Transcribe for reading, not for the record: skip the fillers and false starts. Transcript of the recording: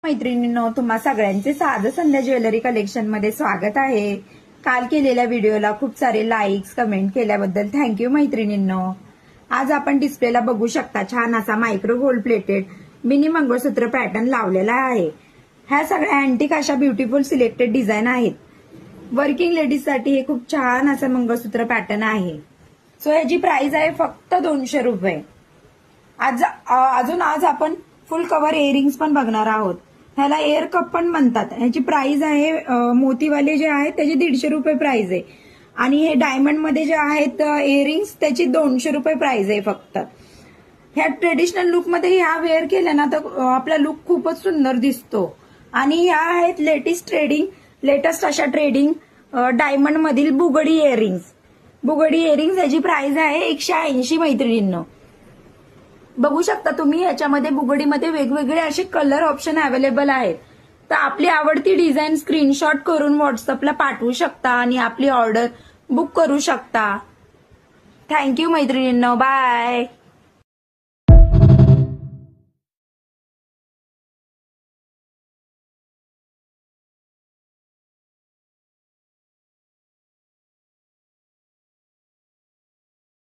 मैत्रिणींनो, तुम्हा सगळ्यांचे साधं संध्या ज्वेलरी कलेक्शन मध्ये स्वागत आहे। काल केलेल्या व्हिडिओला खूप सारे लाईक्स कमेंट केल्याबद्दल थँक्यू मैत्रिणींनो। आज आपण डिस्प्लेला बघू शकता छान असा मायक्रो गोल्ड प्लेटेड मिनी मंगळसूत्र पॅटर्न लावलेला आहे। ह्या सगळ्या अँटिक अशा ब्युटिफुल सिलेक्टेड डिझाईन आहेत। वर्किंग लेडीज साठी हे खूप छान असं मंगळसूत्र पॅटर्न आहे। सो ह्याची प्राइस आहे फक्त 200 रुपये। आज आपण फुल कव्हर इयरिंग्स पण बघणार आहोत। ह्याला एअर कप पण म्हणतात। ह्याची प्राइस आहे मोतीवाले जे आहेत त्याची 150 रुपये प्राइस आहे आणि हे डायमंड मध्ये जे आहेत इयरिंग्स त्याची 200 रुपये प्राइस आहे फक्त। ह्या ट्रेडिशनल लुक मध्ये ह्या वेअर केल्या ना तर आपला लुक खूपच सुंदर दिसतो। आणि ह्या आहेत लेटेस्ट अशा ट्रेडिंग डायमंड मधील बुगडी इयरिंग्स ह्याची प्राइस आहे 180 मैत्रिणींनो। बघू शकता तुम्ही ह्याच्यामध्ये बुगडीमध्ये वेगवेगळे असे कलर ऑप्शन अवेलेबल आहेत। तर आपली आवडती डिझाईन स्क्रीनशॉट करून व्हॉट्सअपला पाठवू शकता आणि आपली ऑर्डर बुक करू शकता। थँक्यू मैत्रिणींनो, बाय।